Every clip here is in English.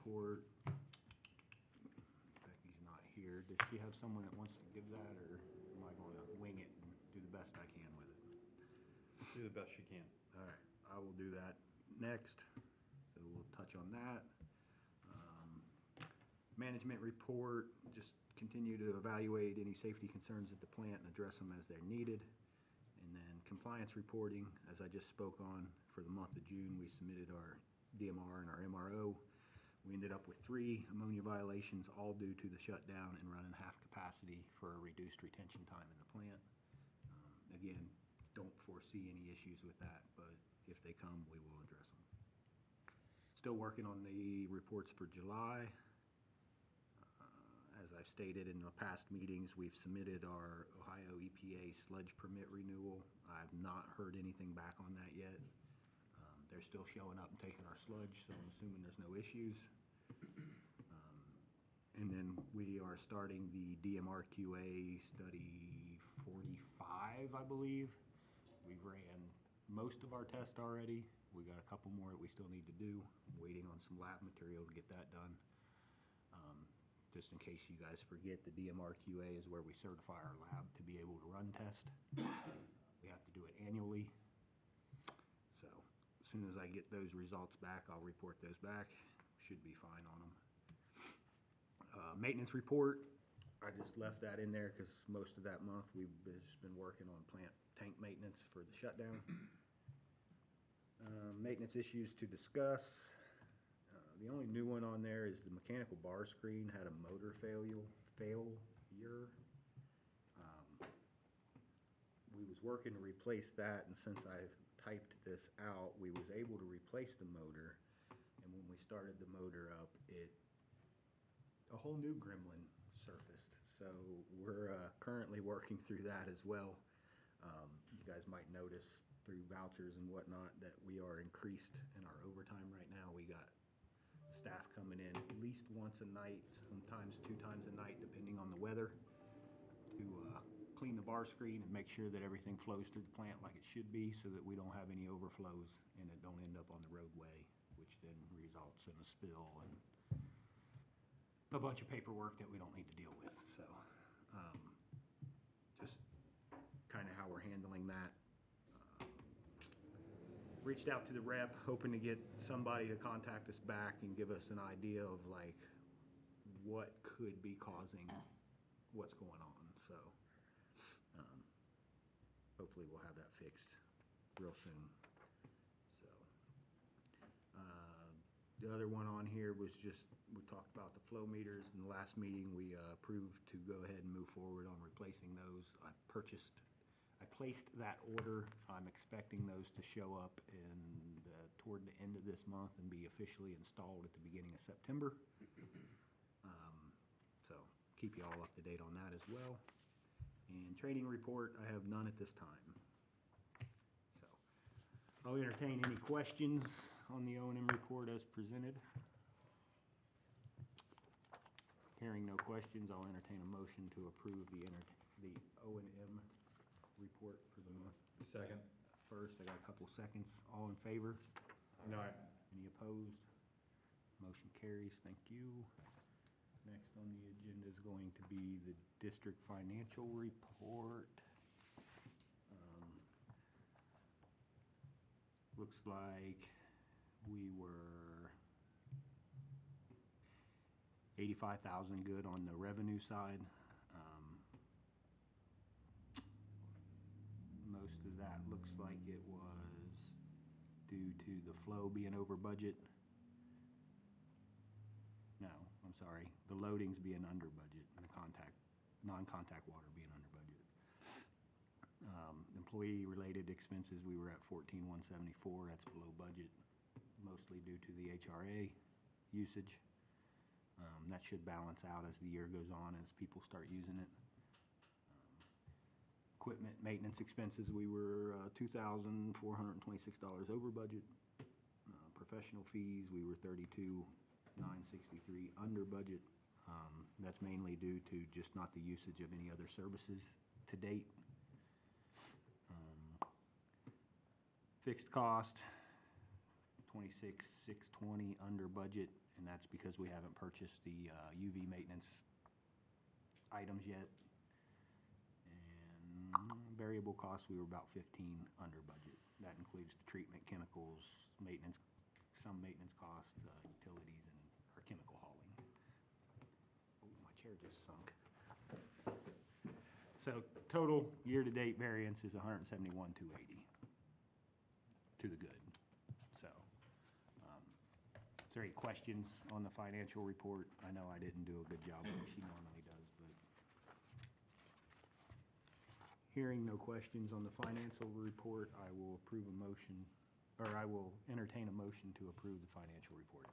report. Becky's not here. Does she have someone that wants to give that, or am I going to wing it and do the best I can with it? Do the best you can. All right, I will do that next. So we'll touch on that. Management report, just continue to evaluate any safety concerns at the plant and address them as they're needed. And then compliance reporting, as I just spoke on, for the month of June, we submitted our DMR and our MRO. We ended up with 3 ammonia violations, all due to the shutdown and running half capacity for a reduced retention time in the plant. Again, don't foresee any issues with that, but if they come, we will address them. Still working on the reports for July. As I've stated in the past meetings, we've submitted our Ohio EPA sludge permit renewal. I've not heard anything back on that yet. They're still showing up and taking our sludge, so I'm assuming there's no issues. And then we are starting the DMRQA study 45, I believe. We've ran most of our tests already. We got a couple more that we still need to do. I'm waiting on some lab material to get that done. Just in case you guys forget, the DMRQA is where we certify our lab to be able to run tests. We have to do it annually. So as soon as I get those results back, I'll report those back. Should be fine on them. Maintenance report, I just left that in there because most of that month we've just been working on plant tank maintenance for the shutdown. Maintenance issues to discuss. The only new one on there is the mechanical bar screen had a motor failure. We was working to replace that, and since I've typed this out, we was able to replace the motor, and when we started the motor up, a whole new gremlin surfaced. So we're currently working through that as well. You guys might notice through vouchers and whatnot that we are increased in our overtime right now. We got staff coming in at least once a night, sometimes 2 times a night, depending on the weather, to clean the bar screen and make sure that everything flows through the plant like it should be, so that we don't have any overflows and it don't end up on the roadway, which then results in a spill and a bunch of paperwork that we don't need to deal with. So just kind of how we're handling that. Reached out to the rep, hoping to get somebody to contact us back and give us an idea of like what could be causing what's going on. So hopefully we'll have that fixed real soon. So the other one on here was just, we talked about the flow meters in the last meeting. We approved to go ahead and move forward on replacing those. I placed that order. I'm expecting those to show up toward the end of this month and be officially installed at the beginning of September. So keep you all up to date on that as well. And training report, I have none at this time. So I'll entertain any questions on the O&M report as presented. Hearing no questions, I'll entertain a motion to approve the O&M report for the month. Second. First, I got a couple seconds. All in favor? No. Any opposed? Motion carries. Thank you. Next on the agenda is going to be the district financial report. Looks like we were 85,000 good on the revenue side. Most of that looks like it was due to the flow being over budget. No, I'm sorry, the loadings being under budget and the non-contact water being under budget. Employee related expenses, we were at 14,174. That's below budget, mostly due to the HRA usage. That should balance out as the year goes on, as people start using it. Equipment maintenance expenses, we were $2,426 over budget. Professional fees, we were $32,963 under budget. That's mainly due to just not the usage of any other services to date. Fixed cost, $26,620 under budget, and that's because we purchased the UV maintenance items yet. And variable costs, we were about 15 under budget. That includes the treatment, chemicals, maintenance, some maintenance costs, utilities, and our chemical hauling. Oh, my chair just sunk. So total year-to-date variance is 171,280 to the good. So, is there any questions on the financial report? I know I didn't do a good job like she normally does, but hearing no questions on the financial report, I will approve a motion, or I will entertain a motion to approve the financial report.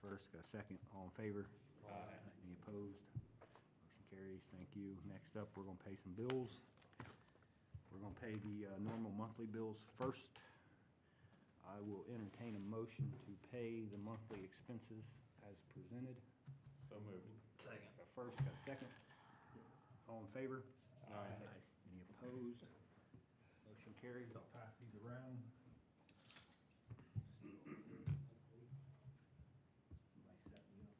First, got a second. All in favor? Aye. Any opposed? Motion carries. Thank you. Next up, we're going to pay some bills. We're going to pay the normal monthly bills first. I will entertain a motion to pay the monthly expenses as presented. So moved. Second. Got a first, got a second. All in favor? Aye. Any opposed? Motion carries. I'll pass these around. Somebody set me up.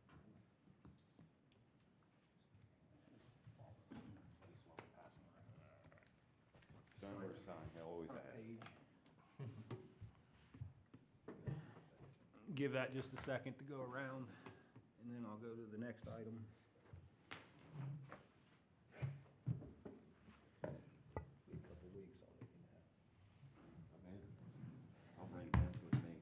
Please while we pass them around. Sign where to sign, he always Front asks. page. Give that just a second to go around, and then I'll go to the next item. Be a couple weeks, I'll let you know. I'll bring Vince with me.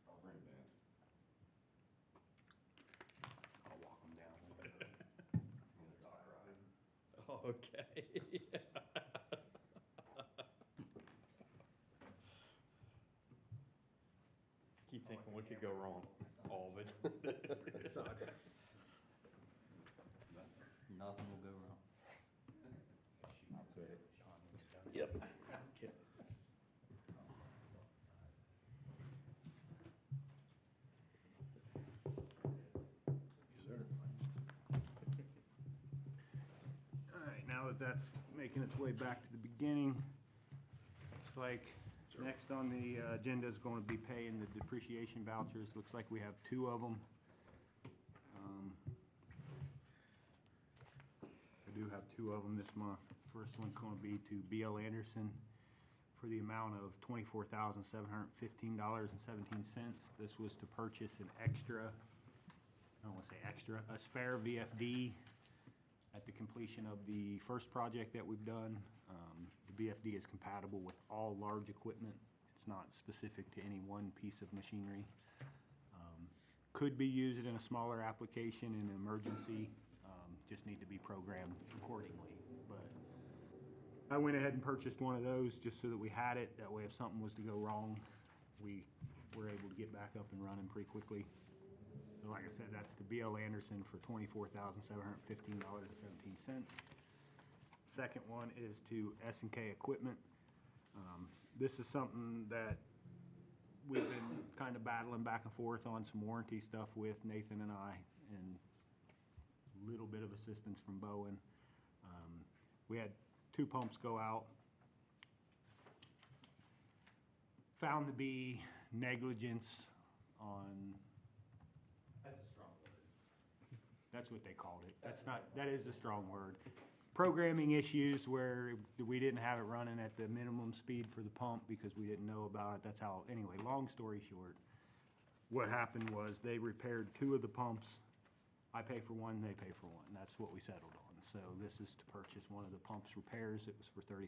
I'll bring Vince. I'll walk them down. Okay. Keep thinking what could go wrong. All of it. Nothing will go wrong. I'll put it. Yep. Okay. Yes, sir. All right, now that that's making its way back to the beginning, looks like next on the agenda is going to be paying the depreciation vouchers. Looks like we have two of them. I do have two of them this month. First one's going to be to B.L. Anderson for the amount of $24,715.17. This was to purchase an extra, I don't want to say extra, a spare VFD at the completion of the first project that we've done. The VFD is compatible with all large equipment. It's not specific to any one piece of machinery. Could be used in a smaller application in an emergency. Just need to be programmed accordingly. But I went ahead and purchased one of those just so that we had it. That way if something was to go wrong, we were able to get back up and running pretty quickly. So like I said, that's to B.L. Anderson for $24,715.17. Second one is to S&K Equipment. This is something that we've been kind of battling back and forth on some warranty stuff with Nathan and I, and a little bit of assistance from Bowen. We had two pumps go out. Found to be negligence on... That's a strong word. That's what they called it. That is a strong word. Programming issues where we didn't have it running at the minimum speed for the pump because we didn't know about it. That's how, anyway, long story short, what happened was they repaired two of the pumps. I pay for one, they pay for one. That's what we settled on. So this is to purchase one of the pumps repairs. It was for $3,500.72.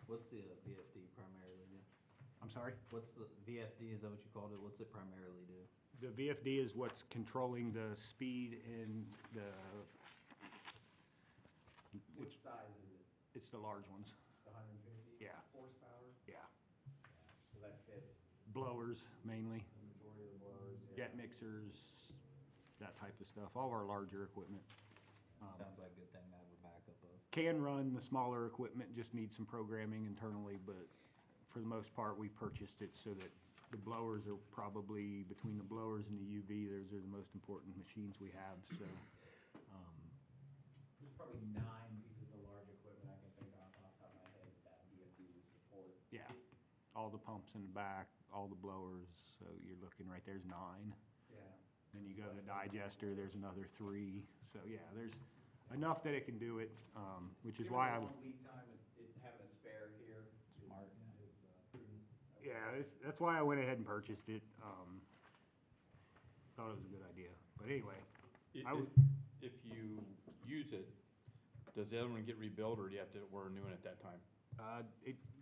What's the VFD primarily do? I'm sorry? What's the VFD, is that what you called it? What's it primarily do? The VFD is what's controlling the speed in the... Which size is it? It's the large ones. The 150? Yeah. Horsepower? Yeah. So that fits Blowers, mainly. the majority of the blowers? Jet mixers, that type of stuff. All of our larger equipment. Sounds like a good thing to have a backup of. Can run the smaller equipment, just needs some programming internally, but for the most part, we purchased it so that the blowers are probably, between the blowers and the UV, those are the most important machines we have, so. There's probably 9 pieces of all the pumps in the back, all the blowers, so you're looking right there's 9. Yeah. Then you go to the digester, there's another 3. So yeah, there's enough that it can do it, which is Given why the I, long lead time, having a spare here Smart, yeah. is prudent. I would yeah, say. that's why I went ahead and purchased it. Thought it was a good idea. But anyway, I would, If you use it, does the other one get rebuilt, or do you have to order a new one at that time?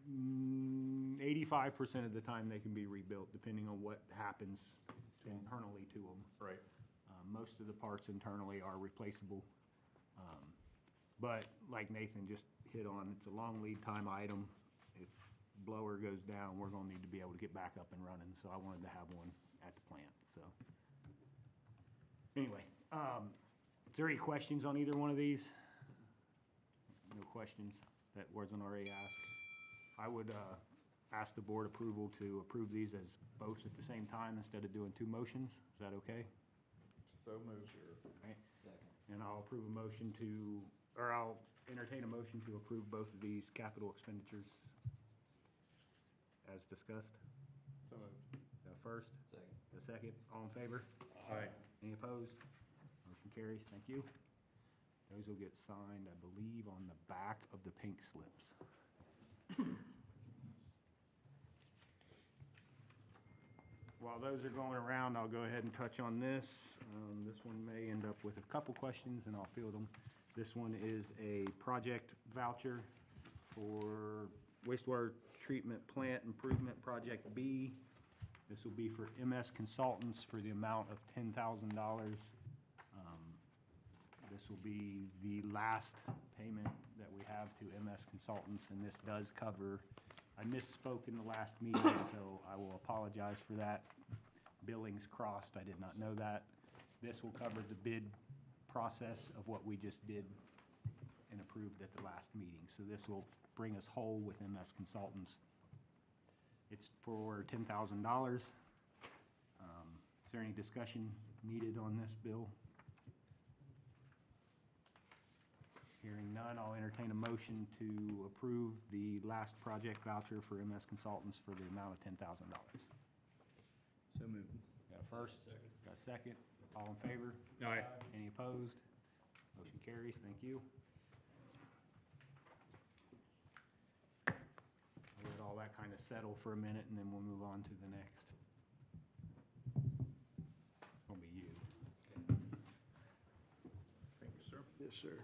85% of the time they can be rebuilt, depending on what happens internally to them. Right. Most of the parts internally are replaceable. But like Nathan just hit on, it's a long lead time item. If blower goes down, we're gonna need to be able to get back up and running, so I wanted to have one at the plant, so. Anyway, is there any questions on either one of these? No questions that wasn't already asked? I would ask the board approval to approve these as both at the same time instead of doing 2 motions. Is that okay? So moved. Okay. Second. And I'll approve a motion to, or I'll entertain a motion to approve both of these capital expenditures as discussed. So moved. The first, Second. the second, all in favor? Aye. Any opposed? Motion carries, thank you. Those will get signed, I believe, on the back of the pink slips. While those are going around, I'll go ahead and touch on this. This one may end up with a couple questions, and I'll field them. This one is a project voucher for wastewater treatment plant improvement project B. This will be for MS Consultants for the amount of $10,000. This will be the last payment that we have to MS Consultants, and this does cover, I misspoke in the last meeting, so I will apologize for that. Billings crossed, I did not know that. This will cover the bid process of what we just did and approved at the last meeting. So this will bring us whole with MS Consultants. It's for $10,000. Is there any discussion needed on this bill? Hearing none, I'll entertain a motion to approve the last project voucher for MS Consultants for the amount of $10,000. So moved. Got a first? Got a second? All in favor? Aye. Any opposed? Motion carries, thank you. I'll let all that kind of settle for a minute, and then we'll move on to the next. It's gonna be you. Thank you, sir. Yes, sir.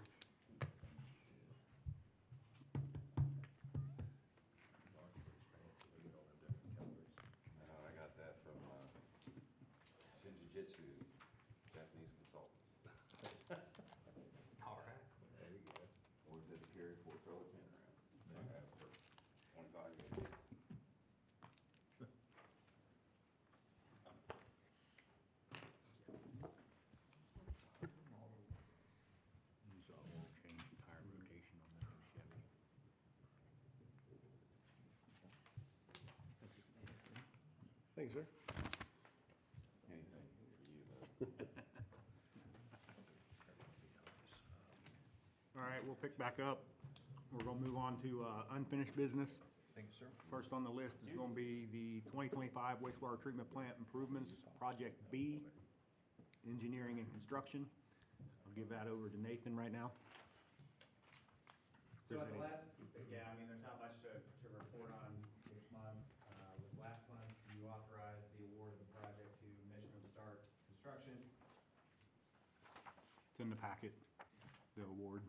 I got that from Shinjitsu, Japanese consultants. All right. There you go. Always had to carry a 4-color pen around. I have for 25 years. These all will change the tire rotation on the new Chevy. Thanks, sir. Anything for you, though. All right, we'll pick back up. We're gonna move on to unfinished business. Thank you, sir. First on the list is gonna be the 2025 wastewater treatment plant improvements, Project B, engineering and construction. I'll give that over to Nathan right now. So at the last, yeah, I mean, there's not much to report on this month. With last month, you authorized the award of the project to Michelin Start Construction. It's in the packet, the award.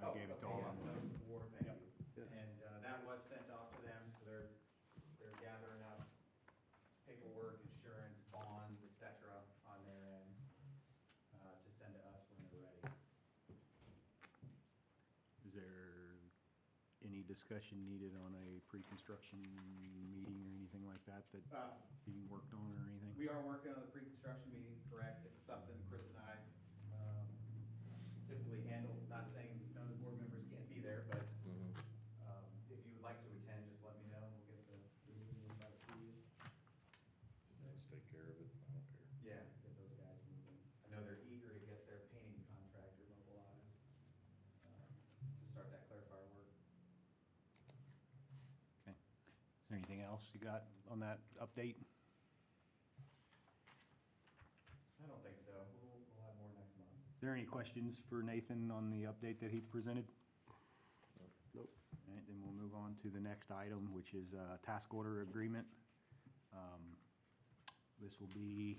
I gave it to all of them. Notice of award, thank Yep. you. And that was sent off to them, so they're gathering up paperwork, insurance, bonds, et cetera, on their end, to send to us when they're ready. Is there any discussion needed on a pre-construction meeting or anything like that being worked on or anything? We are working on the pre-construction meeting, correct? It's something Chris and I typically handle. Not saying none of the board members can't be there, but if you would like to attend, just let me know and we'll get the meeting invite to you. Let's take care of it. I don't care. Yeah, get those guys moving. I know they're eager to get their painting contractor mobilized to start that clarifier work. Okay. Is there anything else? else you got on that update? I don't think so. We'll have more next month. Is there any questions for Nathan on the update that he presented? Nope. All right, then we'll move on to the next item, which is task order agreement. This will be,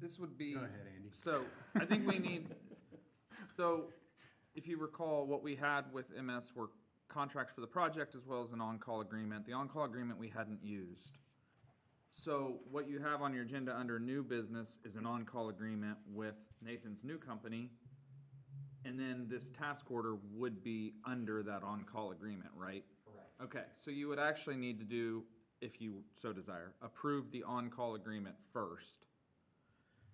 This would be. go ahead, Andy. So, I think we need, so, if you recall, what we had with MS were contracts for the project as well as an on-call agreement. The on-call agreement we hadn't used. So, what you have on your agenda under new business is an on-call agreement with Nathan's new company. And then this task order would be under that on-call agreement, right? Correct. Okay, so you would actually need to do, if you so desire, approve the on-call agreement first.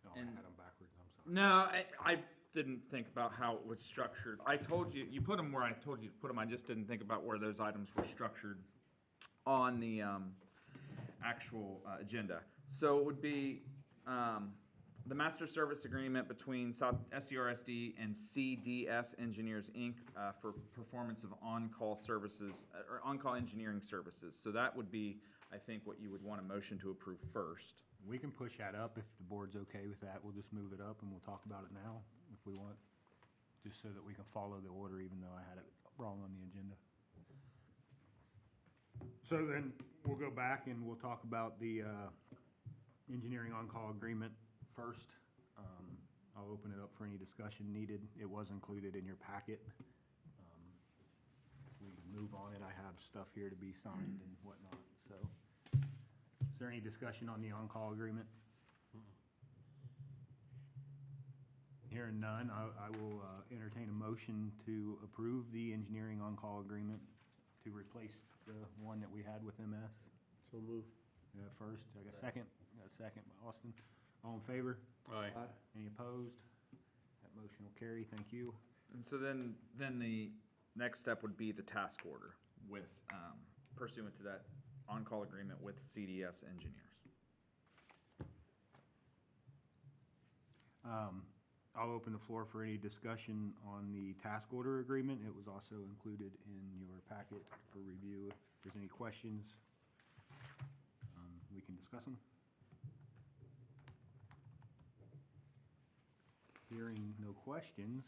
Oh, I and- had them backwards, I'm sorry. No, I didn't think about how it was structured. I told you, you put them where I told you to put them, I just didn't think about where those items were structured on the actual agenda. So it would be the master service agreement between SCRSD and CDS Engineers, Inc. For performance of on-call services, or on-call engineering services. So that would be, I think, what you would want a motion to approve first. We can push that up if the board's okay with that. We'll just move it up and we'll talk about it now if we want. Just so that we can follow the order even though I had it wrong on the agenda. So then we'll go back and we'll talk about the engineering on-call agreement first. I'll open it up for any discussion needed. It was included in your packet. If we move on it, I have stuff here to be signed and whatnot, so. Is there any discussion on the on-call agreement? Hearing none, I will entertain a motion to approve the engineering on-call agreement to replace the one that we had with MS. So move. First, I got a second. Got a second by Austin. All in favor? Aye. Any opposed? That motion will carry. Thank you. And so then the next step would be the task order with, pursuant to that on-call agreement with CDS Engineers. I'll open the floor for any discussion on the task order agreement. It was also included in your packet for review. If there's any questions, we can discuss them. Hearing no questions,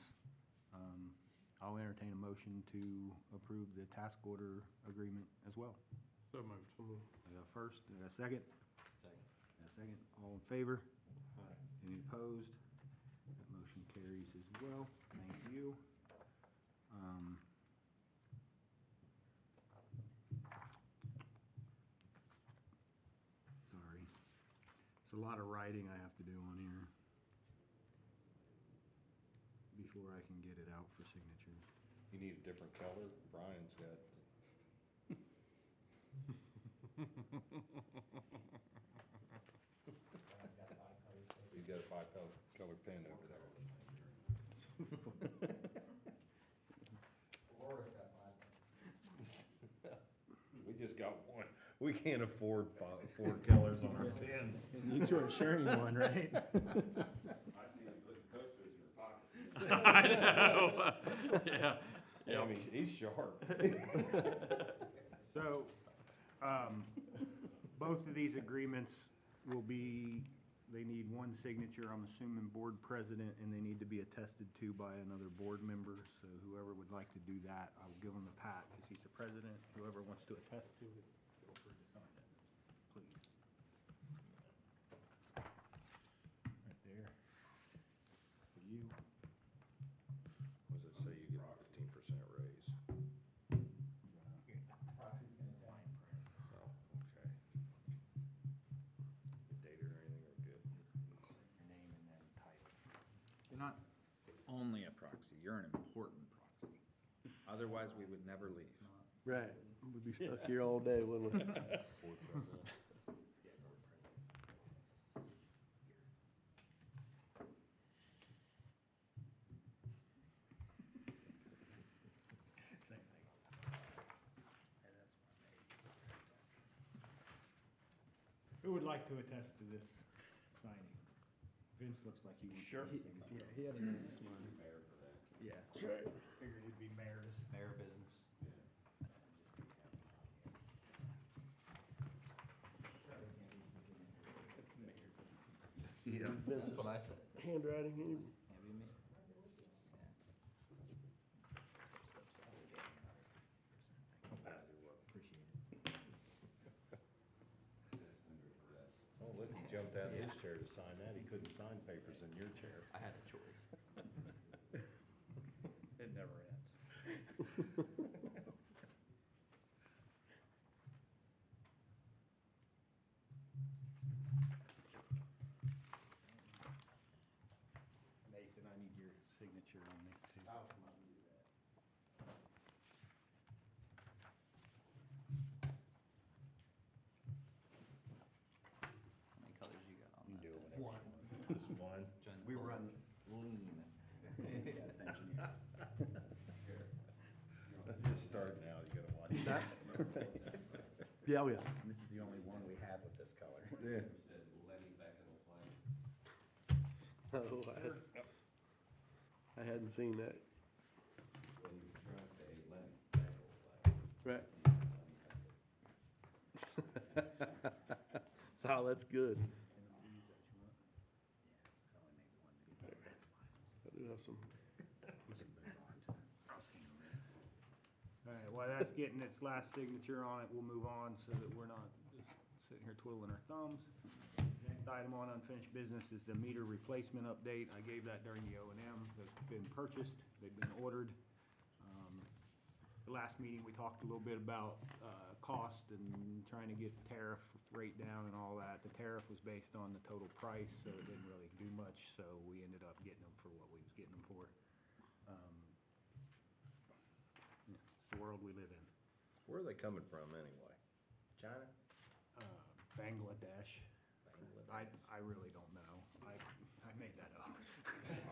I'll entertain a motion to approve the task order agreement as well. So moved. So move. I got a first, I got a second. Second. Got a second. All in favor? Aye. Any opposed? That motion carries as well. Thank you. Sorry. It's a lot of writing I have to do on here before I can get it out for signatures. You need a different color? Brian's got. He's got a five-color pen over there. Laura's got 5. We just got one. We can't afford four colors on our pens. You two are sharing one, right? I see him putting coasters in your pockets. I know. Yeah. I mean, he's sharp. So, both of these agreements will be, they need one signature, I'm assuming board president, and they need to be attested to by another board member. So whoever would like to do that, I will give him the pat because he's the president. Whoever wants to attest to it, feel free to sign it, please. Right there. For you. What does it say you get a 15% raise? Proxy's gonna attest. Oh, okay. The date or anything or good? Your name and then title. You're not only a proxy, you're an important proxy. Otherwise, we would never leave. Right. We'd be stuck here all day, wouldn't we? Board president. Same thing. Who would like to attest to this signing? Vince looks like he wants to. Sure. Yeah, he had a nice smile. Mayor for that. Yeah. Right. Figured it'd be mayor's. Mayor business. Maybe Vince's That's what I said. handwriting, maybe. Maybe me. Oh, look, he jumped out of his chair to sign that. He couldn't sign papers in your chair. I had a choice. It never ends. Nathan, I need your signature on this too. I'll come up and do that. How many colors you got on You that? do it then? whenever you want. Just one. Join the We club. run lean. Yes, engineers. Here. Just start now, you gotta watch it. Yeah, oh yeah. This is the only one we have with this color. Yeah. Oh, I hadn't seen that. Right. Oh, that's good. I do have some. All right, while that's getting its last signature on it, we'll move on so that we're not just sitting here twiddling our thumbs. Next item on unfinished business is the meter replacement update. I gave that during the O&M. They've been purchased, they've been ordered. The last meeting, we talked a little bit about cost and trying to get the tariff rate down and all that. The tariff was based on the total price, so it didn't really do much, so we ended up getting them for what we was getting them for. Yeah, it's the world we live in. Where are they coming from anyway? China? Bangladesh. Bangladesh? I really don't know. I made that up.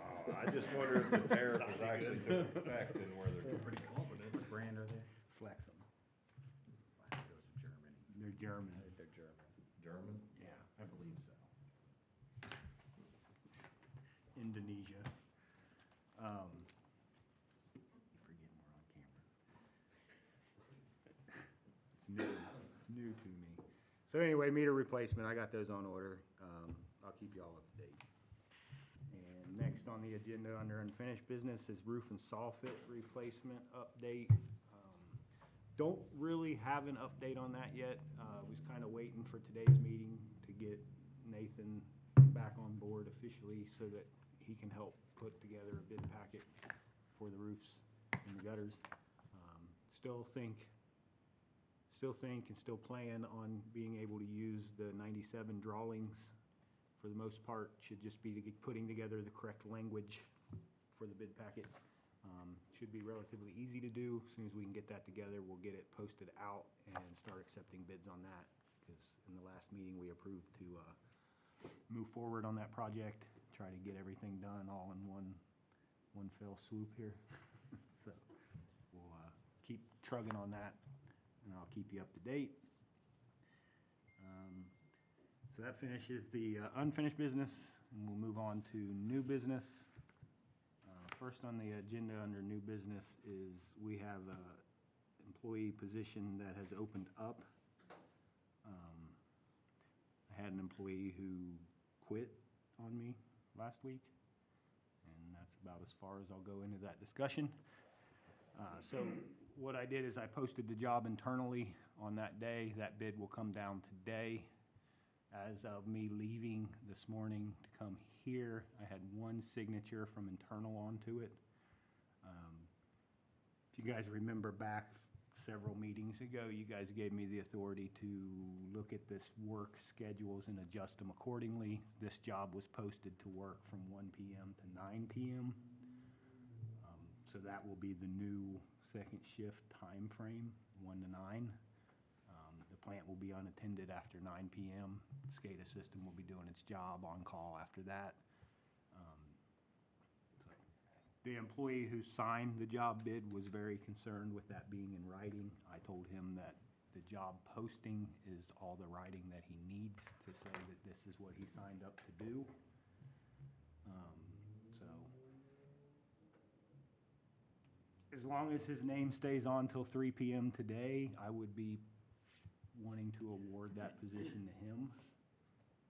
Oh, I just wonder if the tariff is actually took effect and where they're. Pretty confident. What brand are they? Flexum. I think those are Germany. They're German. I think they're German. German? Yeah, I believe so. Indonesia. You forget we're on camera. It's new to me. So anyway, meter replacement, I got those on order. I'll keep you all up to date. And next on the agenda under unfinished business is roof and soffit replacement update. Don't really have an update on that yet. Was kind of waiting for today's meeting to get Nathan back on board officially so that he can help put together a bid packet for the roofs and the gutters. Still think and still plan on being able to use the 97 drawings. For the most part, should just be putting together the correct language for the bid packet. Should be relatively easy to do. As soon as we can get that together, we'll get it posted out and start accepting bids on that. Because in the last meeting, we approved to move forward on that project, try to get everything done all in one fell swoop here. So we'll keep trugging on that, and I'll keep you up to date. So that finishes the unfinished business, and we'll move on to new business. First on the agenda under new business is we have a employee position that has opened up. I had an employee who quit on me last week, and that's about as far as I'll go into that discussion. So what I did is I posted the job internally on that day. That bid will come down today. As of me leaving this morning to come here, I had one signature from internal onto it. If you guys remember back several meetings ago, you guys gave me the authority to look at this work schedules and adjust them accordingly. This job was posted to work from 1 p.m. to 9 p.m. So that will be the new second shift time frame, 1 to 9. The plant will be unattended after 9 p.m. The SCADA system will be doing its job on call after that. The employee who signed the job bid was very concerned with that being in writing. I told him that the job posting is all the writing that he needs to say that this is what he signed up to do. So as long as his name stays on till 3 p.m. today, I would be wanting to award that position to him.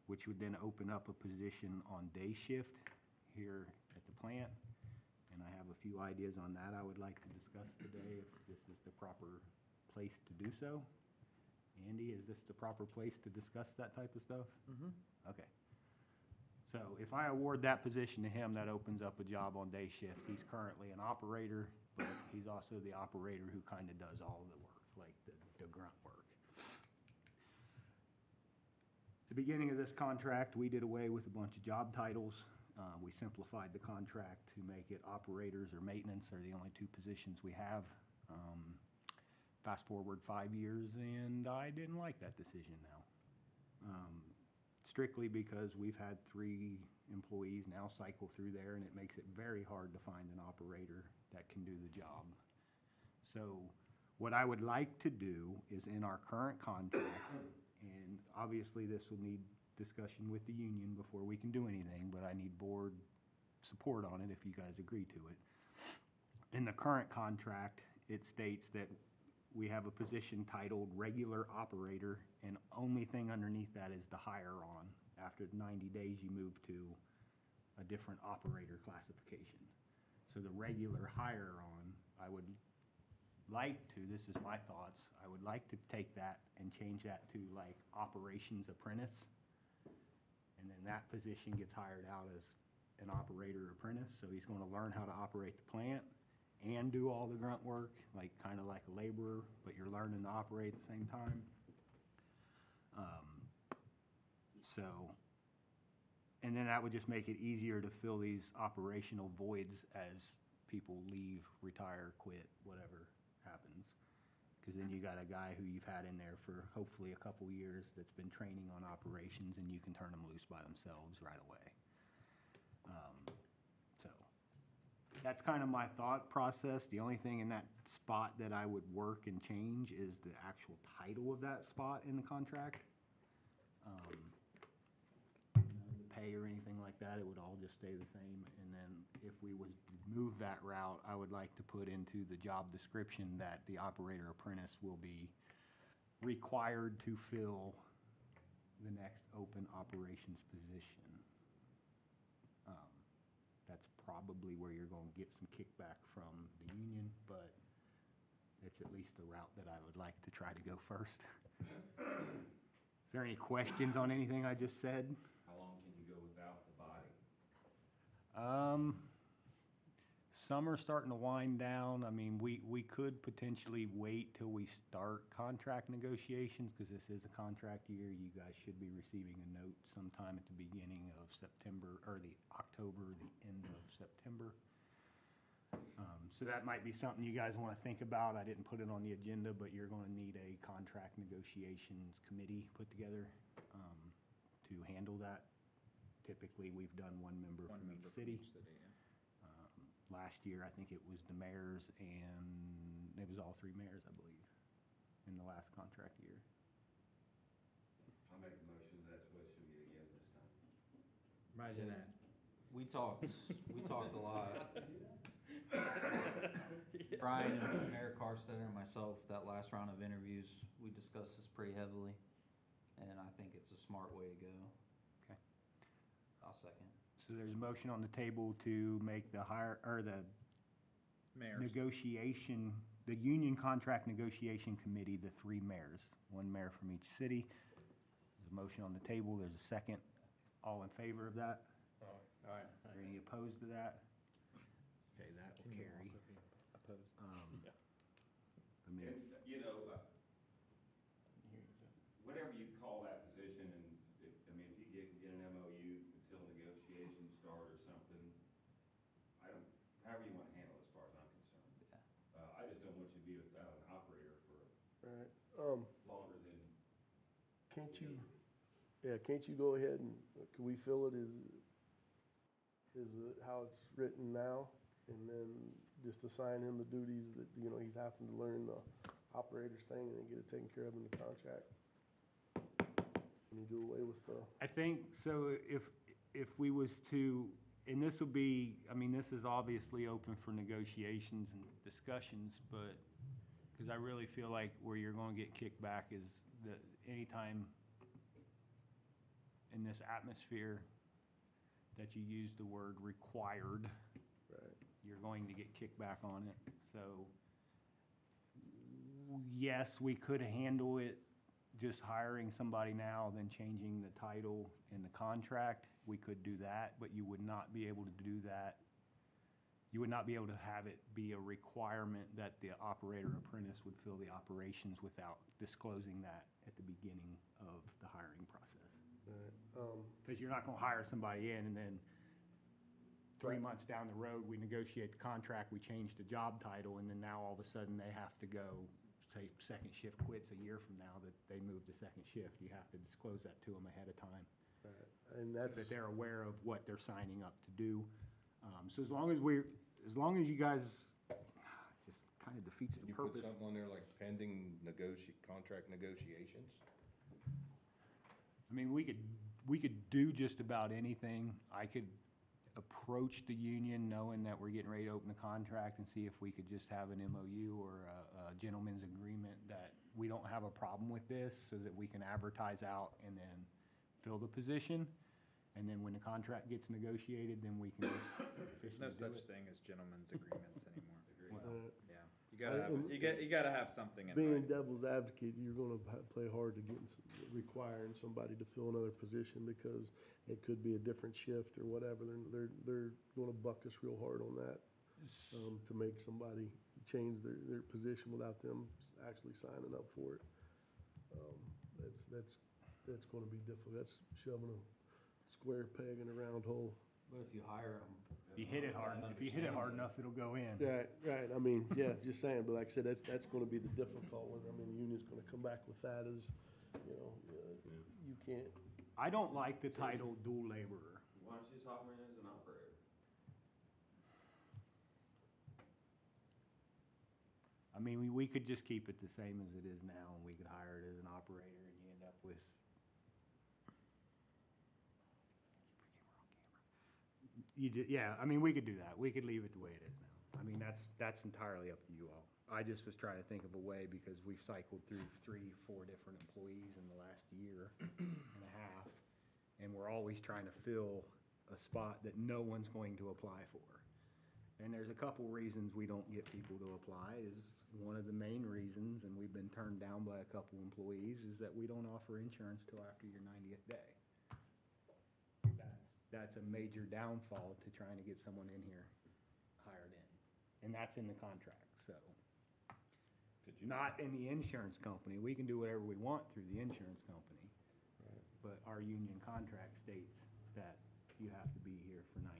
which would then open up a position on day shift here at the plant. And I have a few ideas on that I would like to discuss today, if this is the proper place to do so. Andy, is this the proper place to discuss that type of stuff? Mm-hmm. Okay. So if I award that position to him, that opens up a job on day shift. He's currently an operator, but he's also the operator who kind of does all the work, like the grunt work. The beginning of this contract, we did away with a bunch of job titles. We simplified the contract to make it operators or maintenance are the only two positions we have. Fast forward 5 years, and I didn't like that decision now. Strictly because we've had 3 employees now cycle through there, and it makes it very hard to find an operator that can do the job. So what I would like to do is in our current contract, and obviously this will need discussion with the union before we can do anything, but I need board support on it if you guys agree to it. In the current contract, it states that we have a position titled regular operator, and only thing underneath that is the hire on. After 90 days, you move to a different operator classification. So the regular hire on, I would like to, this is my thoughts, I would like to take that and change that to like operations apprentice. And then that position gets hired out as an operator apprentice, so he's gonna learn how to operate the plant and do all the grunt work, like kind of like a laborer, but you're learning to operate at the same time. And then that would just make it easier to fill these operational voids as people leave, retire, quit, whatever happens. Because then you got a guy who you've had in there for hopefully a couple years that's been training on operations, and you can turn them loose by themselves right away. So that's kind of my thought process. The only thing in that spot that I would work and change is the actual title of that spot in the contract. The pay or anything like that, it would all just stay the same. And then if we was to move that route, I would like to put into the job description that the operator apprentice will be required to fill the next open operations position. That's probably where you're going to get some kickback from the union, but it's at least the route that I would like to try to go first. Is there any questions on anything I just said? How long can you go without the body? Summer's starting to wind down. I mean, we could potentially wait till we start contract negotiations, because this is a contract year. You guys should be receiving a note sometime at the beginning of September, or the October, the end of September. So that might be something you guys want to think about. I didn't put it on the agenda, but you're going to need a contract negotiations committee put together to handle that. Typically, we've done one member from each city. Last year, I think it was the mayors, and it was all 3 mayors, I believe, in the last contract year. I'll make a motion, that's what it should be again this time. Imagine that. We talked a lot. Brian and Mayor Carstetter and myself, that last round of interviews, we discussed this pretty heavily, and I think it's a smart way to go. Okay. I'll second. So there's a motion on the table to make the Mayors. negotiation, the union contract negotiation committee, the 3 mayors, 1 mayor from each city. There's a motion on the table, there's a second. All in favor of that? All right. Are any opposed to that? Okay, that will carry. Opposed. I mean, And, you know, whatever you call that position, and I mean, if you get an MOU until negotiations start or something, however you want to handle it as far as I'm concerned. Yeah. I just don't want you to be without an operator for Right. longer than. Can't you go ahead and, can we fill it how it's written now? And then just assign him the duties that, he's having to learn the operator's thing and then get it taken care of in the contract? Can you do away with I think, so if we was to, and this will be, I mean, this is obviously open for negotiations and discussions, but, because I really feel like where you're going to get kickback is that anytime in this atmosphere that you use the word required, Right. you're going to get kickback on it. So, yes, we could handle it just hiring somebody now, then changing the title in the contract. We could do that, but you would not be able to do that. You would not be able to have it be a requirement that the operator apprentice would fill the operations without disclosing that at the beginning of the hiring process. Right. Because you're not gonna hire somebody in and then 3 months down the road, we negotiate the contract, we change the job title, and then now all of a sudden they have to go, say, second shift quits a year from now that they moved to second shift. You have to disclose that to them ahead of time, Right. And so that's, that they're aware of what they're signing up to do. So as long as you guys, just kind of defeats Can the you put purpose. something on there like pending contract negotiations? I mean, we could do just about anything. I could approach the union knowing that we're getting ready to open the contract and see if we could just have an MOU or a gentleman's agreement that we don't have a problem with this, so that we can advertise out and then fill the position. And then when the contract gets negotiated, then we can just There's no officially do such it. thing as gentlemen's agreements anymore. Well, Yeah, you gotta have, you gotta have something in being writing. devil's advocate, you're gonna play hard to requiring somebody to fill another position because it could be a different shift or whatever. They're gonna buck us real hard on that, to make somebody change their position without them actually signing up for it. That's gonna be difficult. That's shoving a square peg in a round hole. But if you hire them. If you hit it hard enough, it'll go in. Right, I mean, yeah, just saying, but like I said, that's gonna be the difficult one. I mean, the union's gonna come back with that as, you know, you can't, I don't like the title dual laborer. Why don't you just hire him as an operator? I mean, we could just keep it the same as it is now, and we could hire it as an operator, and you end up with. Yeah, I mean, we could do that. We could leave it the way it is now. I mean, that's entirely up to you all. I just was trying to think of a way, because we've cycled through 3-4 different employees in the last year and a half, and we're always trying to fill a spot that no one's going to apply for. And there's a couple reasons we don't get people to apply. Is one of the main reasons, and we've been turned down by a couple employees, is that we don't offer insurance till after your 90th day. That's a major downfall to trying to get someone in here hired in. And that's in the contract, so. Not in the insurance company. We can do whatever we want through the insurance company. But our union contract states that you have to be here for 90.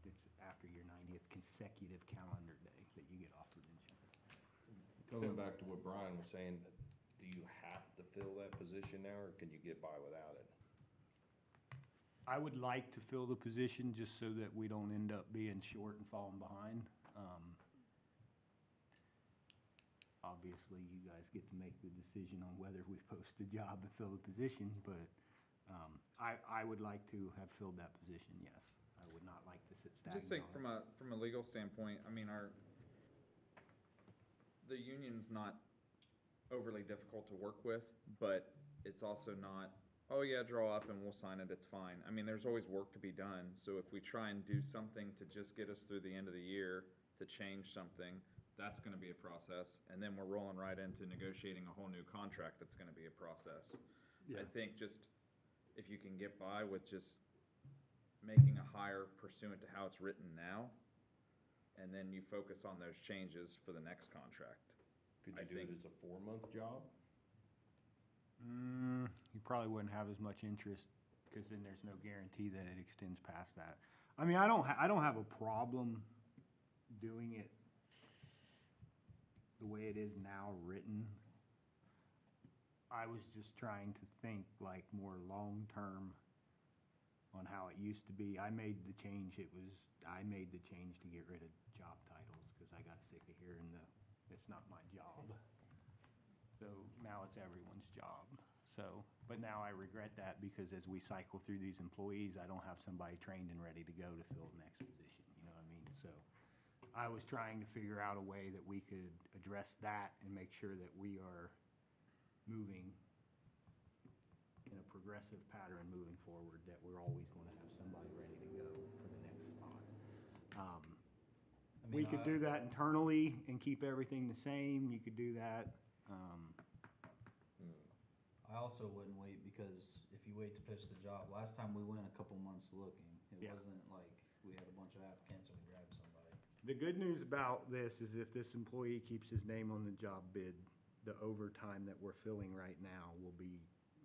It's after your 90th consecutive calendar day that you get offered insurance. Coming back to what Brian was saying, do you have to fill that position now, or can you get by without it? I would like to fill the position just so that we don't end up being short and falling behind. Obviously, you guys get to make the decision on whether we post a job and fill the position, but I would like to have filled that position, yes. I would not like to sit stagnant. Just think on it. from a legal standpoint, I mean, the union's not overly difficult to work with, but it's also not, oh yeah, draw up and we'll sign it, it's fine. I mean, there's always work to be done, so if we try and do something to just get us through the end of the year, to change something, that's gonna be a process, and then we're rolling right into negotiating a whole new contract, that's gonna be a process. I think just, if you can get by with just making a hire pursuant to how it's written now, and then you focus on those changes for the next contract. Could you do it as a 4-month job? You probably wouldn't have as much interest, because then there's no guarantee that it extends past that. I mean, I don't have a problem doing it the way it is now written. I was just trying to think like more long-term on how it used to be. I made the change to get rid of job titles, because I got sick of hearing it's not my job. So now it's everyone's job. So, but now I regret that, because as we cycle through these employees, I don't have somebody trained and ready to go to fill the next position, you know what I mean? So I was trying to figure out a way that we could address that and make sure that we are moving in a progressive pattern moving forward, that we're always gonna have somebody ready to go for the next spot. I We mean, could do that internally and keep everything the same, you could do that, I also wouldn't wait, because if you wait to pitch the job, last time we went a couple months looking, it Yeah. wasn't like we had a bunch of applicants and we grabbed somebody. The good news about this is if this employee keeps his name on the job bid, the overtime that we're filling right now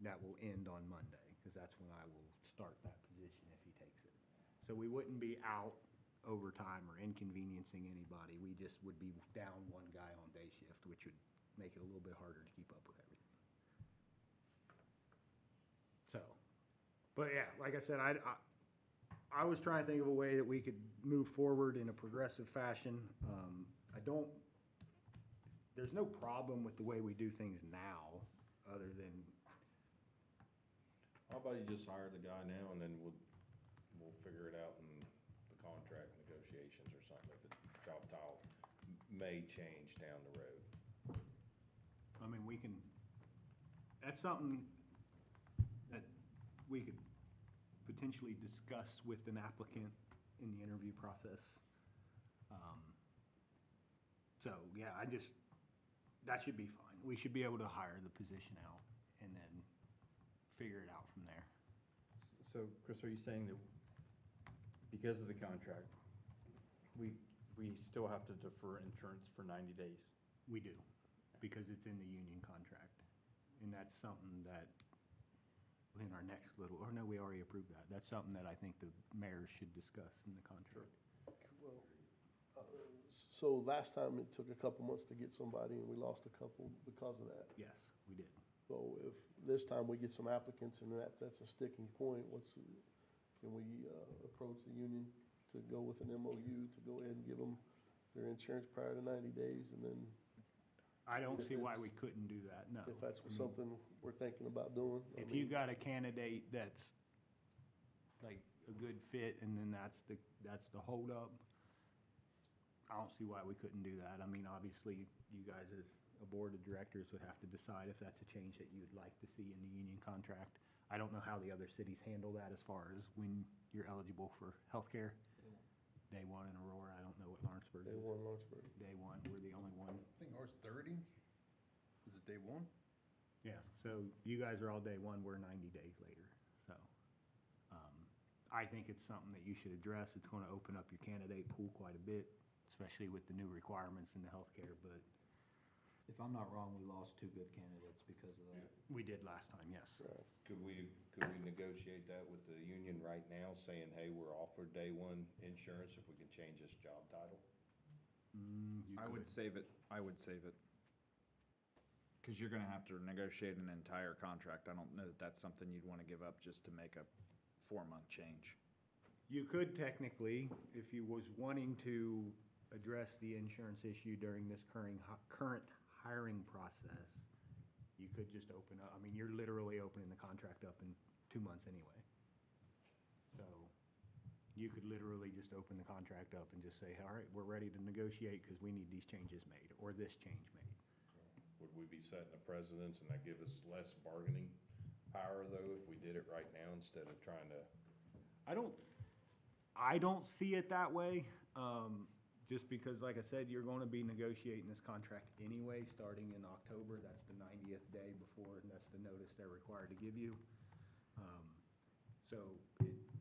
that will end on Monday, because that's when I will start that position if he takes it. So we wouldn't be out overtime or inconveniencing anybody, we just would be down one guy on day shift, which would make it a little bit harder to keep up with everything. So, but yeah, like I said, I was trying to think of a way that we could move forward in a progressive fashion. There's no problem with the way we do things now, other than, How about you just hire the guy now and then we'll figure it out in the contract negotiations or something, if the job title may change down the road. I mean, that's something that we could potentially discuss with an applicant in the interview process. So, yeah, that should be fine. We should be able to hire the position out and then figure it out from there. So, Chris, are you saying that because of the contract, we still have to defer insurance for 90 days? We do, because it's in the union contract. And that's something that, in our next we already approved that. That's something that I think the mayor should discuss in the contract. Well, so last time it took a couple months to get somebody and we lost a couple because of that. Yes, we did. So if this time we get some applicants and that's a sticking point, can we approach the union to go with an MOU to go ahead and give them their insurance prior to 90 days and then? I don't If see why it's- we couldn't do that, no. If that's I mean, something we're thinking about doing. I If you mean, got a candidate that's like a good fit and then that's the holdup, I don't see why we couldn't do that. I mean, obviously, you guys as a board of directors would have to decide if that's a change that you'd like to see in the union contract. I don't know how the other cities handle that as far as when you're eligible for healthcare. Day one in Aurora, I don't know what Lawrenceburg Day is. one, Lawrenceburg. Day one, we're the only one. I think ours 30. Was it day one? Yeah, so you guys are all day one, we're 90 days later, so. I think it's something that you should address. It's gonna open up your candidate pool quite a bit, especially with the new requirements in the healthcare, but If I'm not wrong, we lost 2 good candidates because of that. we did last time, yes. Could we negotiate that with the union right now, saying, hey, we're offered day one insurance if we can change this job title? You I would could. save it, Cause you're gonna have to negotiate an entire contract, I don't know that that's something you'd wanna give up just to make a 4-month change. You could technically, if you was wanting to address the insurance issue during this current hiring process, you could just open up, I mean, you're literally opening the contract up in 2 months anyway. So, you could literally just open the contract up and just say, all right, we're ready to negotiate because we need these changes made, or this change made. Would we be setting a precedence and that give us less bargaining power, though, if we did it right now instead of trying to? I don't see it that way, just because, like I said, you're gonna be negotiating this contract anyway, starting in October. That's the 90th day before, and that's the notice they're required to give you. So,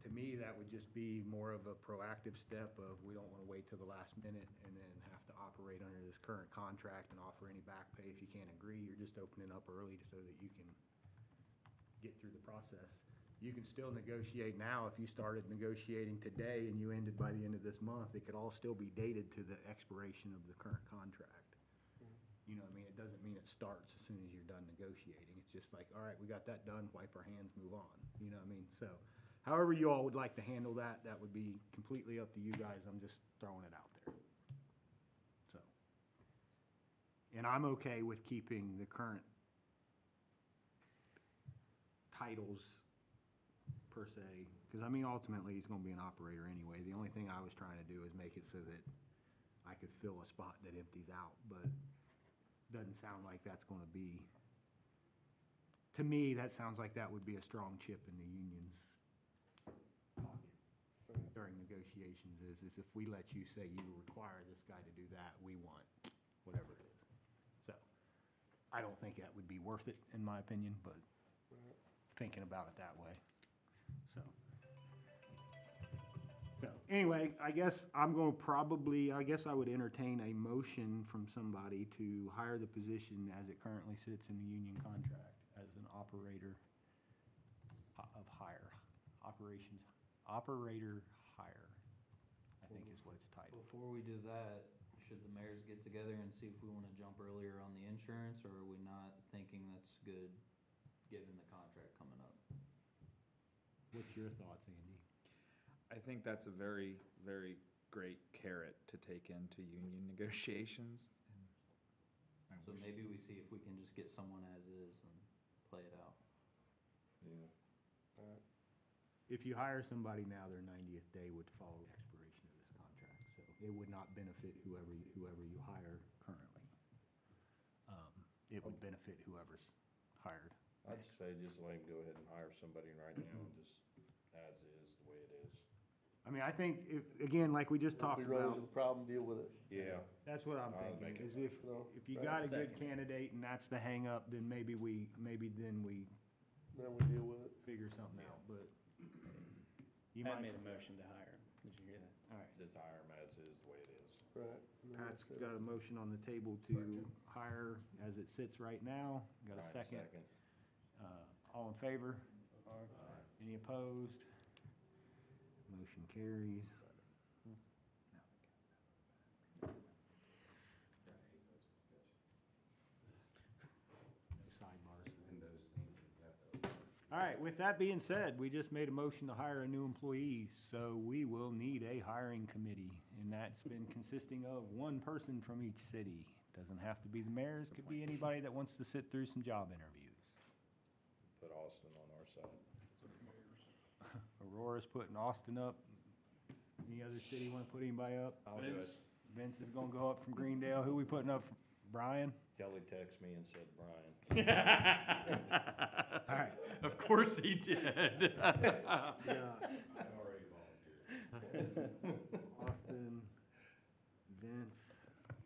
to me, that would just be more of a proactive step of, we don't wanna wait till the last minute and then have to operate under this current contract and offer any back pay if you can't agree. You're just opening up early so that you can get through the process. You can still negotiate now. If you started negotiating today and you ended by the end of this month, it could all still be dated to the expiration of the current contract. You know what I mean? It doesn't mean it starts as soon as you're done negotiating. It's just like, all right, we got that done, wipe our hands, move on. You know what I mean? So, however you all would like to handle that, that would be completely up to you guys. I'm just throwing it out there. So, and I'm okay with keeping the current titles per se, because I mean, ultimately, he's gonna be an operator anyway. The only thing I was trying to do is make it so that I could fill a spot that empties out, but doesn't sound like that's gonna be to me, that sounds like that would be a strong chip in the union's pocket during negotiations, is if we let you say you require this guy to do that, we want whatever it is. So, I don't think that would be worth it, in my opinion, but thinking about it that way, so. So, anyway, I guess I would entertain a motion from somebody to hire the position as it currently sits in the union contract as an operator of hire, operator hire, I think is what it's titled. Before we do that, should the mayors get together and see if we wanna jump earlier on the insurance, or are we not thinking that's good, given the contract coming up? What's your thoughts, Andy? I think that's a very, very great carrot to take into union negotiations. So maybe we see if we can just get someone as is and play it out. Yeah. If you hire somebody now, their 90th day would follow the expiration of this contract, so it would not benefit whoever you hire currently. It would benefit whoever's hired. I'd say just let him go ahead and hire somebody right now and just as is, the way it is. I mean, I think, again, like we just talked If we run about, into the problem, deal with it. Yeah. that's what I'm I'll thinking, make it is if you got a good Second. candidate and that's the hang-up, then maybe then we Then we deal with it. figure something out, but you Pat might. made a motion to hire him. Did you hear that? All right. Just hire him as is, the way it is. Right. And then Pat's that's it. got a motion on the table to hire as it sits right now. Got a Ryan, second? All in favor? Aye. Any opposed? Motion carries. No sidebars. And those things you have to. All right, with that being said, we just made a motion to hire a new employee, so we will need a hiring committee. And that's been consisting of one person from each city. Doesn't have to be the mayors, could be anybody that wants to sit through some job interviews. Put Austin on our side. Aurora's putting Austin up. Any other city wanna put anybody up? I'll do it. Vince is gonna go up from Greendale. Who we putting up? Brian? Kelly texted me and said, Brian. All right. Of course he did. Yeah. I already volunteered. Austin, Vince,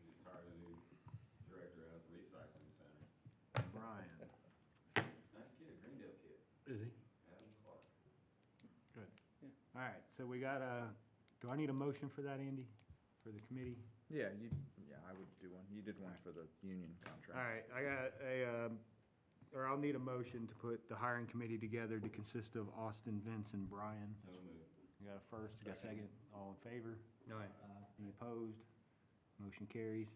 We just hired a new director out at the recycling center. Brian. Nice kid, a Greendale kid, Is he? Adam Clark. All right, so we got do I need a motion for that, Andy? For the committee? Yeah, I would do one. You did one for the union contract. All right, I got I'll need a motion to put the hiring committee together to consist of Austin, Vince, and Brian. So moved. You got a first, you got a second, all in favor? All right. Any opposed? Motion carries.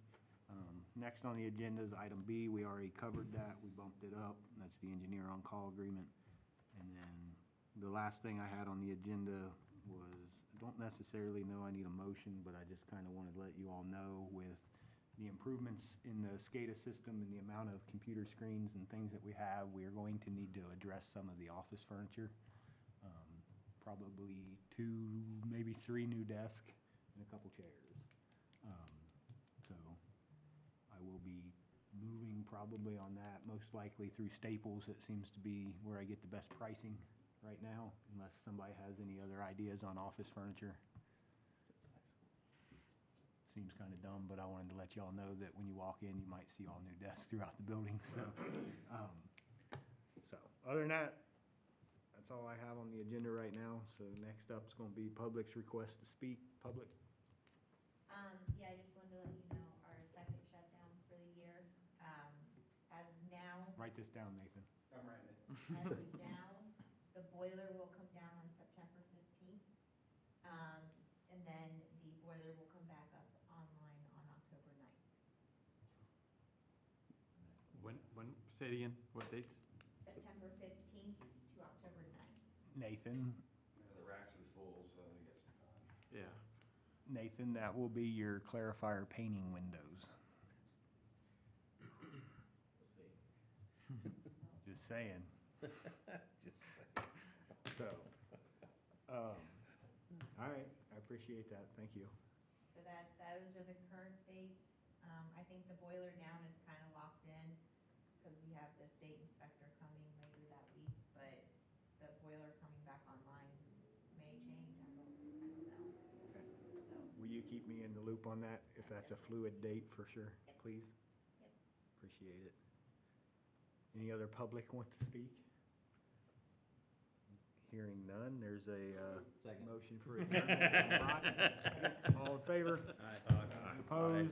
Next on the agenda is item B. We already covered that. We bumped it up. That's the engineer on-call agreement. And then the last thing I had on the agenda was, I don't necessarily know I need a motion, but I just kind of wanted to let you all know with the improvements in the SCADA system and the amount of computer screens and things that we have, we are going to need to address some of the office furniture. Probably 2, maybe 3 new desks and a couple chairs. So I will be moving probably on that, most likely through Staples. It seems to be where I get the best pricing right now, unless somebody has any other ideas on office furniture. Seems kind of dumb, but I wanted to let y'all know that when you walk in, you might see all new desks throughout the building, so. So, other than that, that's all I have on the agenda right now. So next up is gonna be public's request to speak. Public? Yeah, I just wanted to let you know, our second shutdown for the year, as of now, Write this down, Nathan. I'm writing it. as of now, the boiler will come down on September 15th. And then the boiler will come back up online on October 9th. When, say it again, what dates? September 15th to October 9th. Nathan, The racks are full, so you got some time. Yeah. Nathan, that will be your clarifier painting windows. Just saying. Just say. So, all right, I appreciate that, thank you. So those are the current dates. I think the boiler down is kind of locked in. because we have the state inspector coming later that week, but the boiler coming back online may change, I don't know, Okay. so. Will you keep me in the loop on that, if that's a fluid date for sure, Yep. please? Yep. Appreciate it. Any other public want to speak? Hearing none, there's a Second. motion for adjournment from Brock. All in favor? Aye. Opposed?